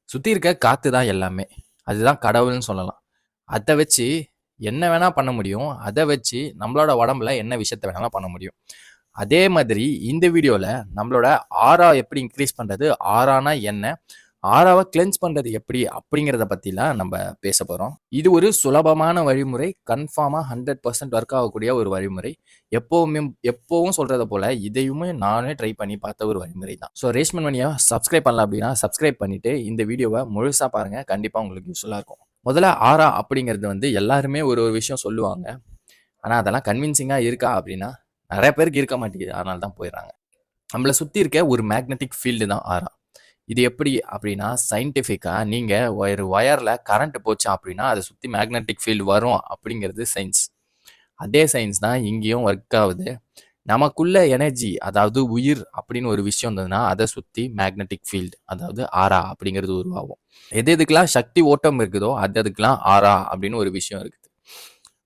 சுத்தி இருக்க காத்து தான் எல்லாமே. அதுதான் கடவுள்ன்னு சொல்லலாம். அத வச்சு என்ன வேணா பண்ண முடியும். அத வச்சு நம்மளோட உடம்புல என்ன விஷயத்த வேணாலும் பண்ண முடியும். அதே மாதிரி இந்த வீடியோல நம்மளோட ஆரா எப்படி இன்கிரீஸ் பண்றது? ஆரானா என்ன? ஆராவ கிளென்ஸ் பண்றது எப்படி? அப்படிங்கிறத பத்திலாம் நம்ம பேசப் போறோம். இது ஒரு சுலபமான வழிமுறை. கன்ஃபார்மா 100% ஒர்க் ஆகக்கூடிய ஒரு வழிமுறை. எப்பவுமே எப்பவும் சொல்றத போல இதையுமே நானே ட்ரை பண்ணி பார்த்த ஒரு வழிமுறை தான். ஸோ ரேஷ்மன் மணிய சப்ஸ்கிரைப் பண்ணல அப்படின்னா, சப்ஸ்கிரைப் பண்ணிட்டு இந்த வீடியோவ முழுசா பாருங்க. கண்டிப்பா உங்களுக்கு யூஸ்ஃபுல்லா இருக்கும். முதல்ல ஆரா அப்படிங்கிறது எல்லாருமே ஒரு ஒரு விஷயம் சொல்லுவாங்க. ஆனா அதெல்லாம் கன்வின்சிங்கா இருக்கா அப்படின்னா, நெறைய பேருக்கு இருக்க மாட்டேங்குது. அதனால தான் போயிடுறாங்க. நம்மள சுத்தி இருக்க ஒரு மேக்னெட்டிக் ஃபீல்டு தான் ஆரா. இது எப்படி அப்படின்னா, சயின்டிஃபிக்கா நீங்க ஒரு வயர்ல கரண்ட் போச்சு அப்படின்னா, அத சுத்தி மேக்னெட்டிக் ஃபீல்டு வரும் அப்படிங்கிறது சயின்ஸ். அதே சயின்ஸ் தான் இங்கேயும் ஒர்க் ஆவுது. நமக்குள்ள எனர்ஜி அதாவது உயிர் அப்படின்னு ஒரு விஷயம் இருந்ததுன்னா, அத சுத்தி மேக்னெட்டிக் ஃபீல்டு அதாவது ஆரா அப்படிங்கிறது உருவாகும். எது எதுக்கெல்லாம் சக்தி ஓட்டம் இருக்குதோ, அது அதுக்கெல்லாம் ஆரா அப்படின்னு ஒரு விஷயம் இருக்குது.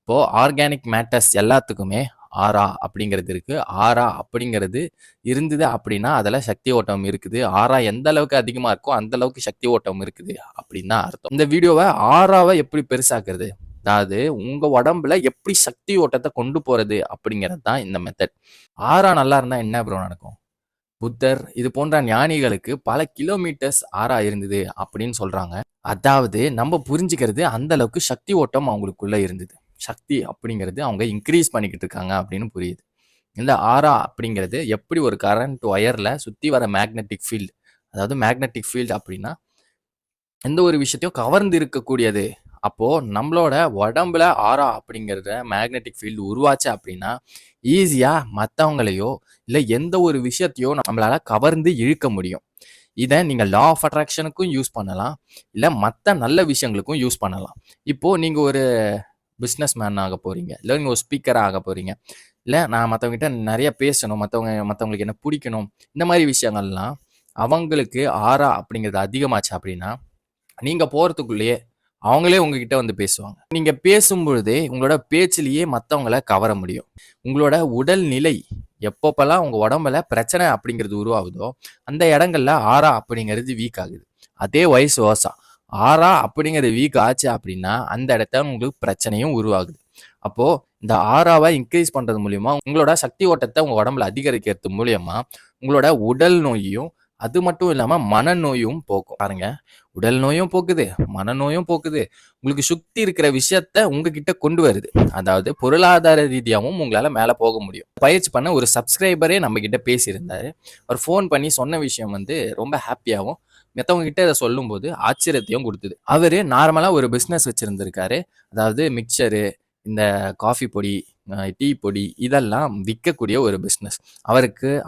இப்போ ஆர்கானிக் மேட்டர்ஸ் எல்லாத்துக்குமே ஆரா அப்படிங்கிறது இருக்கு. ஆரா அப்படிங்கிறது இருந்தது அப்படின்னா, அதுல சக்தி ஓட்டம் இருக்குது. ஆரா எந்த அளவுக்கு அதிகமா இருக்கோ, அந்த அளவுக்கு சக்தி ஓட்டம் இருக்குது அப்படின்னு தான் அர்த்தம். இந்த வீடியோவ ஆராவ எப்படி பெருசாக்குறது? அதாவது உங்க உடம்புல எப்படி சக்தி ஓட்டத்த கொண்டு போறது அப்படிங்கிறது தான் இந்த மெத்தட். ஆரா நல்லா இருந்தா என்ன ப்ரோ நடக்கும்? புத்தர் இது போன்ற ஞானிகளுக்கு பல கிலோமீட்டர்ஸ் ஆறா இருந்தது அப்படின்னு சொல்றாங்க. அதாவது நம்ம புரிஞ்சுக்கிறது அந்த அளவுக்கு சக்தி ஓட்டம் அவங்களுக்குள்ள இருந்தது. சக்தி அப்படிங்கிறது அவங்க இன்கிரீஸ் பண்ணிக்கிட்டு இருக்காங்க அப்படின்னு புரியுது. இந்த ஆரா அப்படிங்கிறது எப்படி ஒரு கரண்ட் ஒயர்ல சுத்தி வர மேக்னெட்டிக் ஃபீல்ட். அதாவது மேக்னெட்டிக் ஃபீல்ட் அப்படின்னா எந்த ஒரு விஷயத்தையும் கவர்ந்து இருக்கக்கூடியது. அப்போ நம்மளோட உடம்புல ஆரா அப்படிங்கிறத மேக்னெட்டிக் ஃபீல்டு உருவாச்சு அப்படின்னா, ஈஸியா மத்தவங்களையோ, இல்ல எந்த ஒரு விஷயத்தையோ நம்மளால கவர்ந்து இழுக்க முடியும். இத நீங்க லா ஆஃப் அட்ராக்ஷனுக்கும் யூஸ் பண்ணலாம். இல்ல மத்த நல்ல விஷயங்களுக்கும் யூஸ் பண்ணலாம். இப்போ நீங்க ஒரு பிசினஸ் மேன் ஆக போறீங்க. இல்ல நீங்க ஒரு ஸ்பீக்கரா ஆக போறீங்க. இல்ல நான் மத்தவங்ககிட்ட நெறைய பேசணும். மத்தவங்களுக்கு என்ன புடிக்கணும். இந்த மாரி விஷயங்கள்லாம் அவங்களுக்கு ஆரா அப்படிங்கிறது அதிகமாச்சு அப்படின்னா நீங்க போறதுக்குள்ளயே, அவங்களே உங்ககிட்ட பேசுவாங்க. நீங்க பேசும்பொழுதே, உங்களோட பேச்சிலேயே மத்தவங்கள கவர முடியும். உங்களோட உடல் நிலை எப்பப்பலாம் உங்க உடம்புல பிரச்சனை அப்படிங்கிறது உருவாகுதோ, அந்த இடங்கள்ல ஆறா அப்படிங்கிறது வீக் ஆகுது. அதே வைஸ் வெர்சா. ஆறா அப்படிங்கிறது வீக் ஆச்சு அப்படின்னா, அந்த இடத்துல உங்களுக்கு பிரச்சனையும் உருவாகுது. அப்போ இந்த ஆறாவ இன்கிரீஸ் பண்றது மூலியமா, உங்களோட சக்தி ஓட்டத்த உங்க உடம்புல அதிகரிக்கிறது மூலியமா, உங்களோட உடல் நோயையும், அது மட்டும் இல்லாம மனநோயும் போக்கும். பாருங்க. உடல் நோயும் போக்குது, மனநோயும் போக்குது. உங்களுக்கு சுத்தி இருக்கிற விஷயத்த உங்ககிட்ட கொண்டு வருது. அதாவது பொருளாதார ரீதியாவும் உங்களால மேல போக முடியும். பயிற்சி பண்ண ஒரு சப்ஸ்கிரைபரே நம்மகிட்ட பேசியிருந்தாரு. அவர் ஃபோன் பண்ணி சொன்ன விஷயம் ரொம்ப ஹேப்பியாவும், மத்தவங்க கிட்ட இத சொல்லும்போது ஆச்சரியத்தையும் குடுத்தது. அவரு நார்மலா ஒரு பிசினஸ் வச்சிருந்திருக்காரு. அதாவது மிக்சரு, இந்த காஃபி பொடி, டீ பொடி இதெல்லாம் விக்கக்கூடிய ஒரு பிசினஸ்.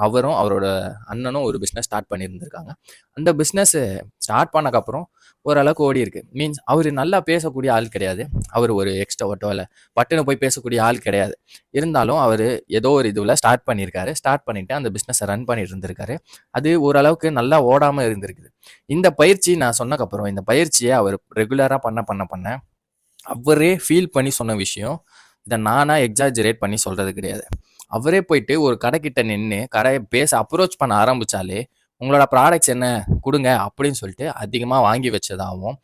அவரும், அவரோட அண்ணனும் ஒரு பிசினஸ் ஸ்டார்ட் பண்ணியிருந்திருக்காங்க. அந்த பிசினஸ் ஸ்டார்ட் பண்ணக்கப்புறம் ஓரளவுக்கு ஓடியிருக்கு. மீன்ஸ் அவரு நல்லா பேசக்கூடிய ஆள் கிடையாது. அவரு ஒரு எக்ஸ்ட்ரோவர்ட்டோ இல்ல பட்டுன்னு போய் பேசக்கூடிய ஆள் கிடையாது. இருந்தாலும் அவரு ஏதோ ஒரு இதுல ஸ்டார்ட் பண்ணியிருக்காரு. ஸ்டார்ட் பண்ணிட்டு அந்த பிசினஸ ரன் பண்ணிட்டு இருந்திருக்காரு. அது ஓரளவுக்கு நல்லா ஓடாம இருந்திருக்குது. இந்த பயிற்சி நான் சொன்னக்கப்புறம், இந்த பயிற்சிய அவர் ரெகுலரா பண்ண அவரே ஃபீல் பண்ணி சொன்ன விஷயம். இத நானா எக்ஸாஜரேட் பண்ணி சொல்றது கிடையாது. அவரே போயிட்டு ஒரு கடைக்கிட்ட நின்னு கடைய பேச அப்ரோச் பண்ண ஆரம்பிச்சாலே, "உங்களோட ப்ராடக்ட்ஸ் என்ன? குடுங்க" அப்படின்னு சொல்லிட்டு அதிகமா வாங்கி வச்சதாவும்,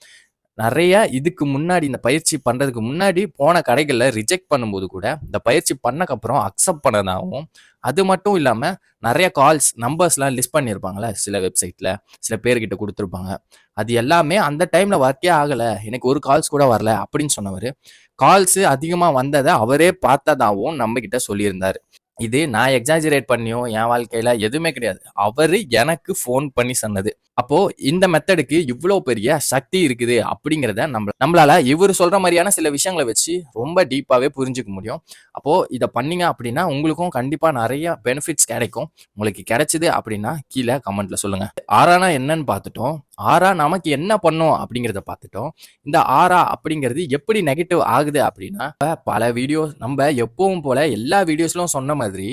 நெறைய இதுக்கு முன்னாடி இந்த பயிற்சி பண்றதுக்கு முன்னாடி போன கடைகள்ல ரிஜெக்ட் பண்ணும்போது கூட, இந்த பயிற்சி பண்ணக்கப்புறம் அக்செப்ட் பண்ணதாவும், அது மட்டும் இல்லாம நெறைய கால்ஸ், நம்பர்ஸ்லாம் லிஸ்ட் பண்ணியிருப்பாங்கல்ல சில வெப்சைட்ல, சில பேர்கிட்ட குடுத்துருப்பாங்க. அது எல்லாமே அந்த டைம்ல ஒர்க்கே ஆகல. எனக்கு ஒரு கால்ஸ் கூட வரல அப்படின்னு சொன்னவரு, கால்ஸ் அதிகமா வந்தத அவரே பார்த்ததாவும் நம்மகிட்ட சொல்லியிருந்தாரு. இது நான் எக்ஸாஜரேட் பண்ணியோ, என் வாழ்க்கையில எதுவுமே கிடையாது. அவரு எனக்கு ஃபோன் பண்ணி சொன்னது. அப்போ இந்த மெத்தடுக்கு இவ்ளோ பெரிய சக்தி இருக்குது அப்படிங்கிறத நம்மளால இவரு சொல்ற மாரியான சில விஷயங்கள வச்சு ரொம்ப டீப்பாவே புரிஞ்சுக்க முடியும். அப்போ இத பண்ணீங்க அப்படின்னா, உங்களுக்கும் கண்டிப்பா நெறைய பெனிஃபிட்ஸ் கெடைக்கும். உங்களுக்கு கெடைச்சது அப்படின்னா, கீழ கமெண்ட்ல சொல்லுங்க. ஆரானா என்னன்னு பார்த்துட்டோம். ஆரா நமக்கு என்ன பண்ணும் அப்படிங்கிறத பார்த்துட்டோம். இந்த ஆரா அப்படிங்கிறது எப்படி நெகட்டிவ் ஆகுது அப்படின்னா, பல வீடியோ நம்ப எப்பவும் போல எல்லா வீடியோஸ்லயும் சொன்ன மாதிரி,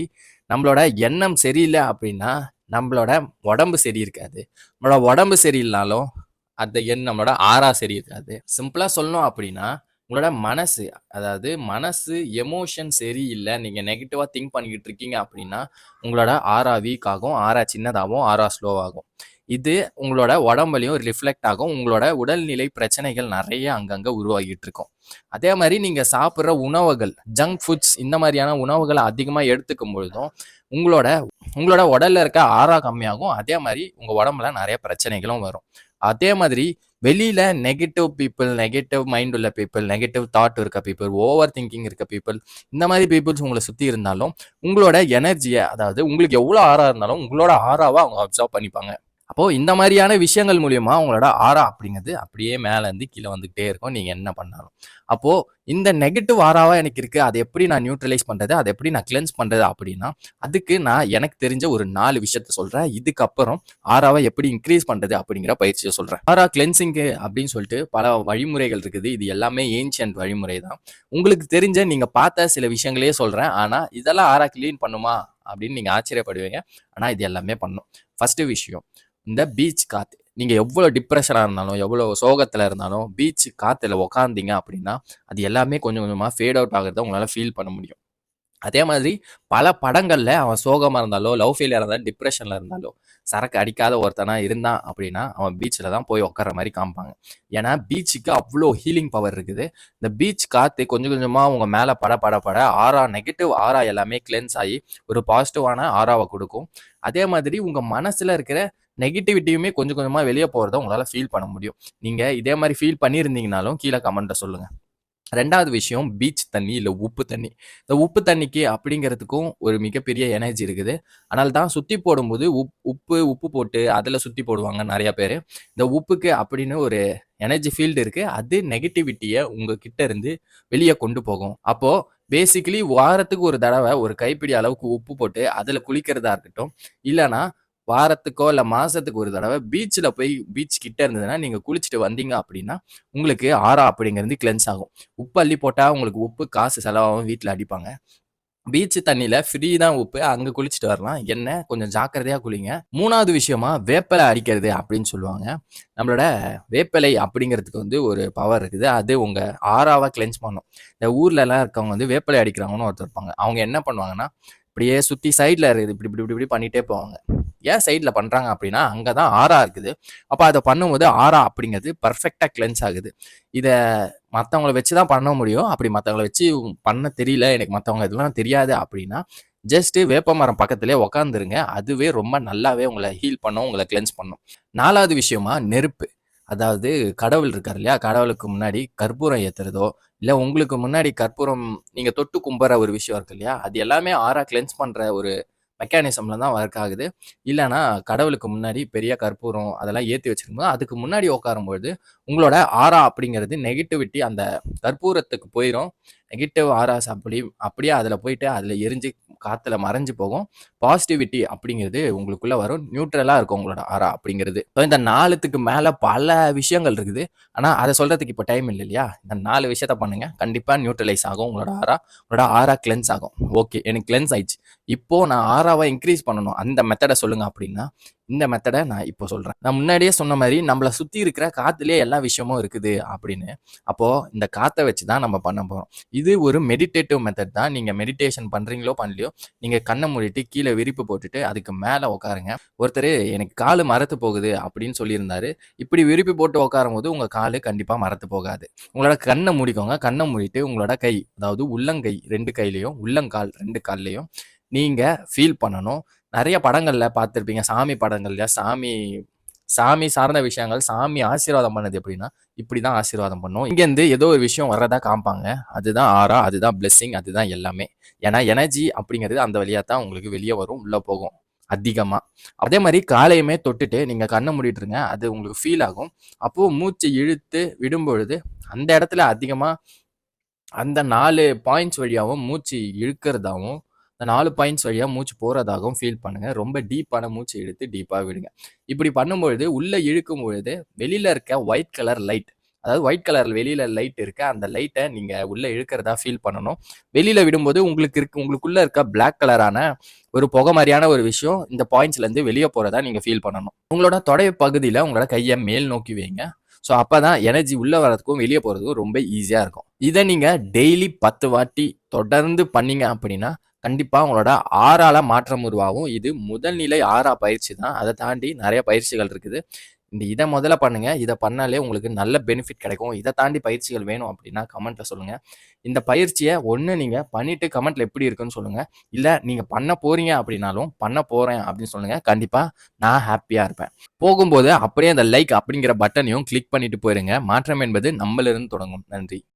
நம்மளோட எண்ணம் சரியில்ல அப்படின்னா, நம்மளோட உடம்பு சரி இருக்காது. நம்மளோட உடம்பு சரியில்லைனாலும், நம்மளோட ஆறா சரி இருக்காது. சிம்பிளா சொல்லணும் அப்படின்னா, உங்களோட மனசு, அதாவது மனசு, எமோஷன் சரியில்ல. நீங்க நெகட்டிவா திங்க் பண்ணிக்கிட்டு இருக்கீங்க அப்படின்னா, உங்களோட ஆறா வீக் ஆகும். ஆறா சின்னதாகும். ஆறா ஸ்லோவாகும். இது உங்களோட உடம்புலயும் ரிஃப்ளெக்ட் ஆகும். உங்களோட உடல்நிலை பிரச்சனைகள் நிறைய அங்கங்க உருவாகிட்டு இருக்கும். அதே மாரி நீங்க சாப்பிடுற உணவுகள், ஜங்க் ஃபுட்ஸ் இந்த மாரியான உணவுகள அதிகமா எடுத்துக்கும் பொழுதும், உங்களோட உங்களோட உடல்ல இருக்க ஆறா கம்மியாகும். அதே மாரி உங்க உடம்புல நிறைய பிரச்சனைகளும் வரும். அதே மாதிரி வெளியில நெகட்டிவ் பீப்பிள், நெகட்டிவ் மைண்ட் உள்ள பீப்பிள், நெகட்டிவ் தாட் இருக்க பீப்பிள், ஓவர் திங்கிங் இருக்க பீப்பிள், இந்த மாரி பீப்பிள்ஸ் உங்கள சுத்தி இருந்தாலும், உங்களோட எனர்ஜிய அதாவது உங்களுக்கு எவ்வளோ ஆறா இருந்தாலும், உங்களோட ஆறாவ அவங்க அப்சர்வ் பண்ணிப்பாங்க. அப்போ இந்த மாதிரியான விஷயங்கள் மூலியமா உங்களோட ஆறா அப்படிங்கிறது அப்படியே மேல இருந்து கீழே வந்துகிட்டே இருக்கும் நீங்க என்ன பண்ணாலும். அப்போ இந்த நெகட்டிவ் ஆறாவா எனக்கு இருக்கு, அதை எப்படி நான் நியூட்ரலைஸ் பண்றது, அதை எப்படி நான் கிளென்ஸ் பண்றது அப்படின்னா, அதுக்கு நான் எனக்கு தெரிஞ்ச ஒரு 4 விஷயத்த சொல்றேன். இதுக்கப்புறம் ஆறாவை எப்படி இன்க்ரீஸ் பண்றது அப்படிங்கிற பயிற்சியை சொல்றேன். ஆறா கிளென்சிங்கு அப்படின்னு சொல்லிட்டு பல வழிமுறைகள் இருக்குது. இது எல்லாமே ஏன்ஷியன்ட் வழிமுறை தான். உங்களுக்கு தெரிஞ்ச நீங்க பார்த்த சில விஷயங்களே சொல்றேன். ஆனா இதெல்லாம் ஆறா கிளீன் பண்ணுமா அப்படின்னு நீங்க ஆச்சரியப்படுவீங்க. ஆனா இது எல்லாமே பண்ணும். ஃபர்ஸ்ட் விஷயம், இந்த பீச் காத்து. நீங்க எவ்வளோ டிப்ரெஷனா இருந்தாலும், எவ்வளோ சோகத்துல இருந்தாலும், பீச் காத்துல உக்காந்தீங்க அப்படின்னா, அது எல்லாமே கொஞ்சம் கொஞ்சமா ஃபேட் அவுட் ஆகுறத உங்களால ஃபீல் பண்ண முடியும். அதே மாதிரி பல படங்கள்ல அவன் சோகமா இருந்தாலோ, லவ் ஃபெயிலியரா இருந்தாலும், டிப்ரெஷன்ல இருந்தாலோ, சரக்கு அடிக்காத ஒருத்தனா இருந்தான் அப்படின்னா, அவன் பீச்ல தான் போய் உட்கார்ற மாரி காமிப்பாங்க. ஏன்னா பீச்சுக்கு அவ்வளோ ஹீலிங் பவர் இருக்குது. இந்த பீச் காத்து கொஞ்சம் கொஞ்சமா உங்க மேல பட பட பட ஆறா நெகட்டிவ் ஆறா எல்லாமே கிளென்ஸ் ஆகி ஒரு பாசிட்டிவான ஆறாவை கொடுக்கும். அதே மாதிரி உங்க மனசுல இருக்கிற நெகட்டிவிட்டியுமே கொஞ்சம் கொஞ்சமா வெளியே போறத உங்களால ஃபீல் பண்ண முடியும். நீங்க இதே மாதிரி ஃபீல் பண்ணியிருந்தீங்கனாலும் கீழே கமெண்ட்ல சொல்லுங்க. 2வது விஷயம் பீச் தண்ணி இல்ல உப்பு தண்ணி. இந்த உப்பு தண்ணிக்கு அப்படிங்கிறதுக்கும் ஒரு மிகப்பெரிய எனர்ஜி இருக்குது. அதனால தான் சுத்தி போடும்போது உப்பு போட்டு அதில சுத்தி போடுவாங்க நெறைய பேரு. இந்த உப்புக்கு அப்படின்னு ஒரு எனர்ஜி ஃபீல்டு இருக்கு. அது நெகட்டிவிட்டிய உங்க கிட்ட இருந்து வெளிய கொண்டு போகும். அப்போ பேசிக்கலி வாரத்துக்கு ஒரு தடவ ஒரு கைப்பிடி அளவுக்கு உப்பு போட்டு அதில குளிக்கிறதா இருக்கட்டும், இல்லன்னா வாரத்துக்கோ இல்ல மாசத்துக்கு ஒரு தடவ பீச்ல போய் பீச் கிட்ட இருந்ததுன்னா, நீங்க குளிச்சுட்டு வந்தீங்க அப்படின்னா, உங்களுக்கு ஆறா அப்படிங்கிறது கிளென்ஸ் ஆகும். உப்பு அள்ளி போட்டா உங்களுக்கு உப்பு காசு செலவாகும், வீட்ல அடிப்பாங்க. பீச் தண்ணியில ஃப்ரீ தான் உப்பு. அங்க குளிச்சுட்டு வரலாம். என்ன கொஞ்சம் ஜாக்கிரதையா குளிங்க. 3வது விஷயமா வேப்பில அடிக்கிறது அப்படின்னு சொல்லுவாங்க. நம்மளோட வேப்பிலை அப்படிங்கிறதுக்கு வந்து ஒரு பவர் இருக்குது. அது உங்க ஆறாவ கிளென்ஸ் பண்ணும். இந்த ஊர்லலாம் இருக்கவங்க வந்து வேப்பிலை அடிக்கிறவங்கன்னு ஒருத்தர் இருப்பாங்க. அவங்க என்ன பண்ணுவாங்கன்னா, இப்படியே சுத்தி சைடுல இருக்குது இப்படி இப்படி இப்படி இப்படி பண்ணிட்டே போவாங்க. ஏன் சைடுல பண்றாங்க அப்படின்னா, அங்க தான் ஆறா இருக்குது. அப்ப அத பண்ணும்போது ஆறா அப்படிங்கிறது பெர்ஃபெக்ட்டா கிளென்ஸ் ஆகுது. இத மத்தவங்கள வச்சு தான் பண்ண முடியும். அப்படி மத்தவங்கள வச்சு பண்ண தெரியல, எனக்கு மத்தவங்க இதெல்லாம் தெரியாது அப்படின்னா, ஜஸ்ட் வேப்பமரம் பக்கத்திலேயே உட்காந்துருங்க. அதுவே ரொம்ப நல்லாவே உங்கள ஹீல் பண்ணும், உங்கள கிளென்ஸ் பண்ணும். 4வது விஷயமா நெருப்பு. அதாவது கடவுள் இருக்காரு இல்லையா? கடவுளுக்கு முன்னாடி கற்பூரம் ஏத்துறதோ, இல்ல உங்களுக்கு முன்னாடி கற்பூரம் நீங்க தொட்டு கும்புற ஒரு விஷயம் இருக்கு இல்லையா? அது எல்லாமே ஆறா கிளென்ஸ் பண்ற ஒரு மெக்கானிசம்ல தான் ஒர்க் ஆகுது. இல்லன்னா கடவுளுக்கு முன்னாடி பெரிய கற்பூரம் அதெல்லாம் ஏத்தி வச்சிருக்கும்போது, அதுக்கு முன்னாடி உட்காரும்பொழுது, உங்களோட ஆறா அப்படிங்கிறது நெகட்டிவிட்டி அந்த கற்பூரத்துக்கு போயிரும். நெகட்டிவ் ஆராஸ் அப்படியே அதில போயிட்டு அதில எரிஞ்சு காத்துல மறைஞ்சு போகும். பாசிட்டிவிட்டி அப்படிங்கிறது உங்களுக்குள்ள வரும். நியூட்ரலா இருக்கும் உங்களோட ஆரா அப்படிங்கிறது. ஸோ இந்த 4த்துக்கு மேல பல விஷயங்கள் இருக்குது. ஆனா அத சொல்றதுக்கு இப்ப டைம் இல்ல இல்லையா? இந்த 4 விஷயத்த பண்ணுங்க. கண்டிப்பா நியூட்ரலைஸ் ஆகும் உங்களோட ஆரா. உங்களோட ஆரா கிளென்ஸ் ஆகும். ஓகே எனக்கு கிளென்ஸ் ஆயிடுச்சு. இப்போ நான் ஆராவ இன்கிரீஸ் பண்ணணும். அந்த மெத்தட சொல்லுங்க அப்படின்னா, இந்த மெத்தட நான் இப்போ சொல்றேன். நான் முன்னாடியே சொன்ன மாரி நம்மள சுத்தி இருக்கிற காத்துலயே எல்லா விஷயமும் இருக்குது அப்படின்னு. அப்போ இந்த காத்த வச்சு தான் நம்ம பண்ண போறோம். இது ஒரு மெடிடேட்டிவ் மெத்தட் தான். நீங்க மெடிடேஷன் பண்றீங்களோ பண்ணலையோ, நீங்க கண்ண மூடிட்டு கீழ விரிப்பு போட்டுட்டு அதுக்கு மேல உட்காருங்க. ஒருத்தரு எனக்கு காலு மரத்து போகுது அப்படின்னு சொல்லியிருந்தாரு. இப்படி விரிப்பு போட்டு உட்காரும்போது உங்க காலு கண்டிப்பா மரத்து போகாது. உங்களோட கண்ண மூடிக்கோங்க. கண்ண மூடிட்டு உங்களோட கை, அதாவது உள்ளங்கை 2 கையிலயும், உள்ளங்கால் 2 கால்லயும் நீங்க ஃபீல் பண்ணணும். நெறைய படங்கள்ல பார்த்திருப்பீங்க. சாமி படங்கள்ல சாமி சாமி சார்ந்த விஷயங்கள், சாமி ஆசீர்வாதம் பண்ணது எப்படின்னா, இப்படிதான் ஆசீர்வாதம் பண்ணும். இங்கேருந்து ஏதோ ஒரு விஷயம் வர்றதா காமிப்பாங்க. அதுதான் ஆரா, அதுதான் பிளெஸ்ஸிங், அதுதான் எல்லாமே. ஏன்னா எனர்ஜி அப்படிங்கிறது அந்த வழியா தான் உங்களுக்கு வெளிய வரும், உள்ள போகும் அதிகமா. அதே மாரி காலையுமே தொட்டுட்டு நீங்க கண்ண மூடிட்டுருங்க. அது உங்களுக்கு ஃபீல் ஆகும். அப்போ மூச்சு இழுத்து விடும்பொழுது, அந்த இடத்துல அதிகமா அந்த 4 பாயிண்ட்ஸ் வழியாவும் மூச்சு இழுக்கிறதாவும், அந்த 4 பாயிண்ட்ஸ் வழியா மூச்சு போறதாகவும் ஃபீல் பண்ணுங்க. ரொம்ப டீப்பான மூச்சு இழுத்து டீப்பா விடுங்க. இப்படி பண்ணும்பொழுது, உள்ள இழுக்கும் பொழுது வெளியில இருக்க ஒயிட் கலர் லைட், அதாவது ஒயிட் கலர் வெளியில லைட் இருக்கு. அந்த லைட்ட நீங்க உள்ள இழுக்கிறதா ஃபீல் பண்ணணும். வெளியில விடும்போது உங்களுக்குள்ள இருக்க பிளாக் கலரான ஒரு புகை மாரியான ஒரு விஷயம் இந்த பாயிண்ட்ஸ்லேருந்து வெளிய போறதா நீங்க ஃபீல் பண்ணணும். உங்களோட தொடை பகுதியில உங்களோட கைய மேல் நோக்கி வைங்க. ஸோ அப்பதான் எனர்ஜி உள்ள வரதுக்கும் வெளிய போறதுக்கும் ரொம்ப ஈஸியா இருக்கும். இத நீங்க டெய்லி 10 வாட்டி தொடர்ந்து பண்ணீங்க அப்படின்னா, கண்டிப்பா உங்களோட ஆறால மாற்றம் உருவாகும். இது முதல் நிலை ஆறா பயிற்சி தான். அத தாண்டி நெறைய பயிற்சிகள் இருக்குது. இத முதல்ல பண்ணுங்க. இத பண்ணாலே உங்களுக்கு நல்ல பெனிஃபிட் கிடைக்கும். இத தாண்டி பயிற்சிகள் வேணும் அப்டின்னா கமெண்ட்ல சொல்லுங்க. இந்த பயிற்சிய ஒண்ணு நீங்க பண்ணிட்டு கமெண்ட்ல எப்படி இருக்குன்னு சொல்லுங்க. இல்ல நீங்க பண்ண போறீங்க அப்டின்னாலும், பண்ண போறேன் அப்டின்னு சொல்லுங்க. கண்டிப்பா நான் ஹேப்பியா இருப்பேன். போகும்போது அப்படியே அந்த லைக் அப்படிங்கிற பட்டனையும் கிளிக் பண்ணிட்டு போயிருங்க. மாற்றம் என்பது நம்மளிருந்து தொடங்கும். நன்றி.